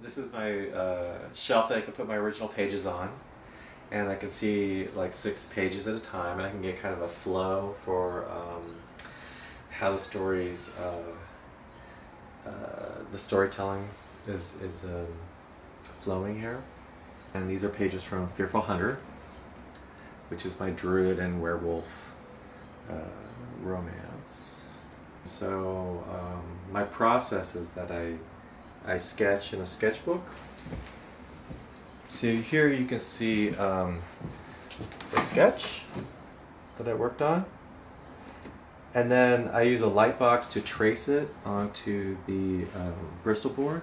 This is my shelf that I can put my original pages on, and I can see like 6 pages at a time, and I can get kind of a flow for how the stories, the storytelling is flowing here. And these are pages from Fearful Hunter, which is my Druid-on-werewolf romance. So my process is that I sketch in a sketchbook. So here you can see the sketch that I worked on, and then I use a light box to trace it onto the Bristol board.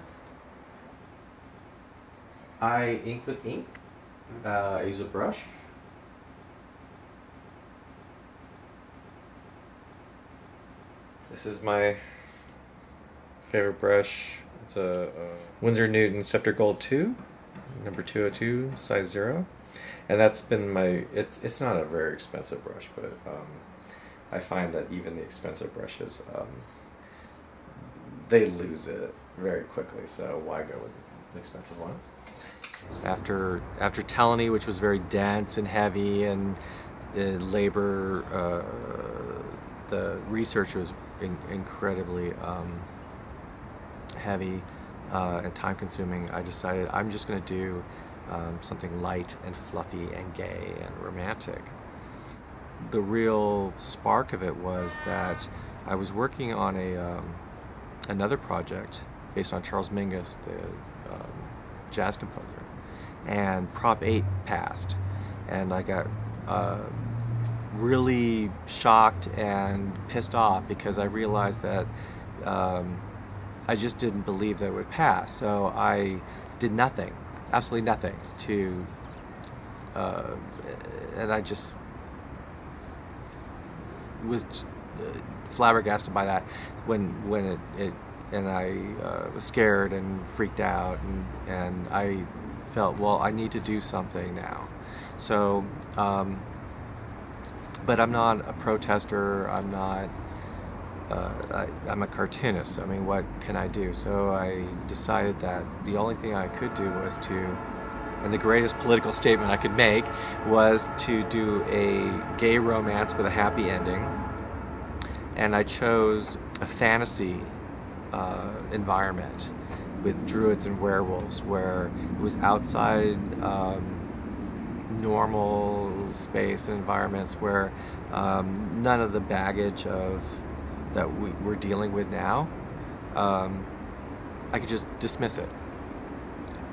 I ink with ink. I use a brush. This is my favorite brush. It's a Winsor Newton Scepter Gold 2, number 202, size 0. And that's been my, it's not a very expensive brush, but I find that even the expensive brushes, they lose it very quickly, so why go with the expensive ones? After Talony, which was very dense and heavy, and labor, the research was incredibly heavy and time-consuming, I decided I'm just going to do something light and fluffy and gay and romantic. The real spark of it was that I was working on another project based on Charles Mingus, the jazz composer, and Prop 8 passed, and I got really shocked and pissed off because I realized that I just didn't believe that it would pass. So I did nothing, absolutely nothing to, and I just was flabbergasted by that when it and I was scared and freaked out, and I felt, well, I need to do something now. So, but I'm not a protester, I'm not, I'm a cartoonist, so I mean, what can I do? So I decided that the only thing I could do was to, and the greatest political statement I could make was to do a gay romance with a happy ending. And I chose a fantasy environment with druids and werewolves, where it was outside normal space and environments where none of the baggage of that we're dealing with now, I could just dismiss it.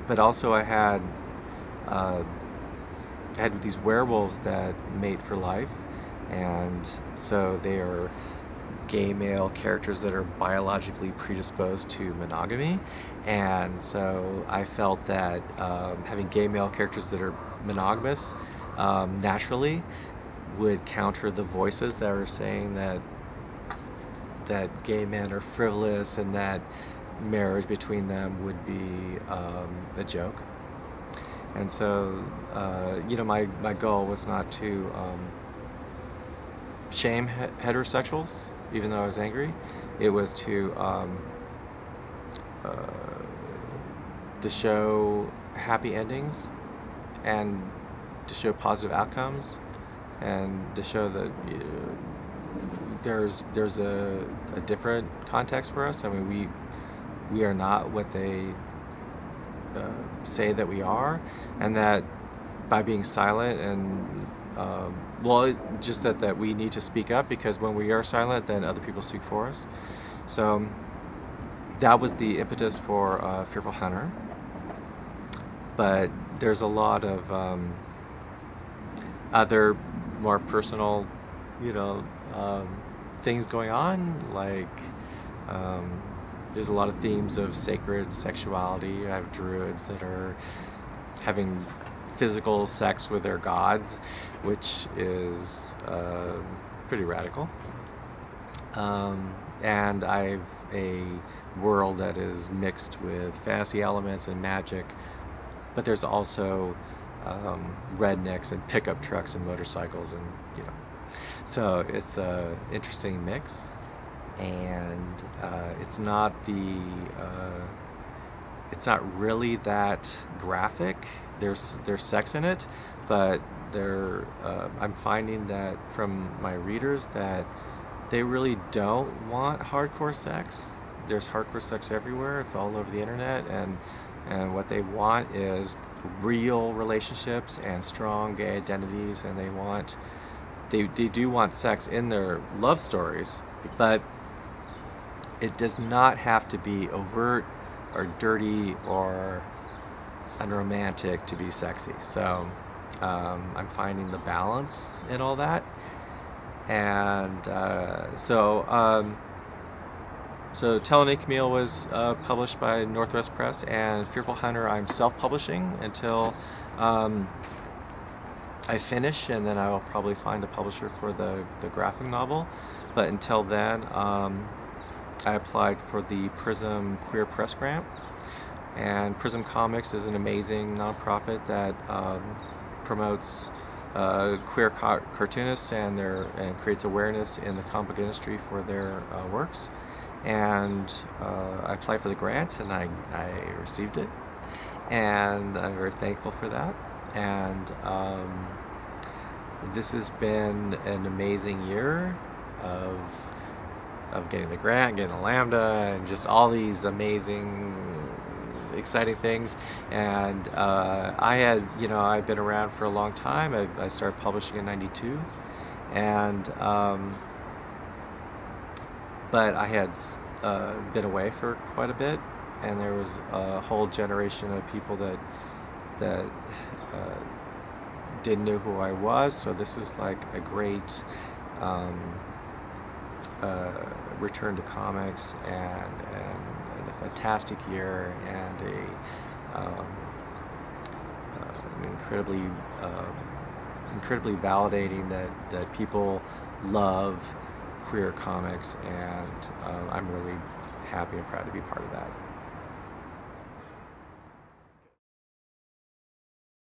But also I had these werewolves that mate for life, and so they are gay male characters that are biologically predisposed to monogamy, and so I felt that having gay male characters that are monogamous naturally would counter the voices that are saying that gay men are frivolous and that marriage between them would be a joke. And so you know, my goal was not to shame heterosexuals, even though I was angry. It was to show happy endings and to show positive outcomes, and to show that there's a different context for us. I mean, we are not what they say that we are, and that by being silent and well, just that we need to speak up, because when we are silent, then other people speak for us. So that was the impetus for Fearful Hunter. But there's a lot of other more personal, you know, things going on. Like there's a lot of themes of sacred sexuality. I have druids that are having physical sex with their gods, which is pretty radical. And I have a world that is mixed with fantasy elements and magic, but there's also rednecks and pickup trucks and motorcycles, and you know, so it's a interesting mix. And it's not the it's not really that graphic. There's sex in it, but I'm finding that from my readers that they really don't want hardcore sex. There's hardcore sex everywhere. It's all over the internet, and what they want is real relationships and strong gay identities, and they do want sex in their love stories, but it does not have to be overt or dirty or unromantic to be sexy. So I'm finding the balance in all that. And so Tell Naked Camille was published by Northwest Press, and Fearful Hunter I'm self-publishing until I finish, and then I will probably find a publisher for the graphic novel. But until then, I applied for the Prism Queer Press Grant, and Prism Comics is an amazing nonprofit that promotes queer cartoonists and creates awareness in the comic book industry for their works. And I applied for the grant, and I received it, and I'm very thankful for that. And this has been an amazing year of getting the grant, getting the LAMBDA, and just all these amazing, exciting things. And I've been around for a long time. I started publishing in '92, and but I had been away for quite a bit, and there was a whole generation of people that didn't know who I was. So this is like a great return to comics, and a fantastic year, and an incredibly validating that people love queer comics, and I'm really happy and proud to be part of that.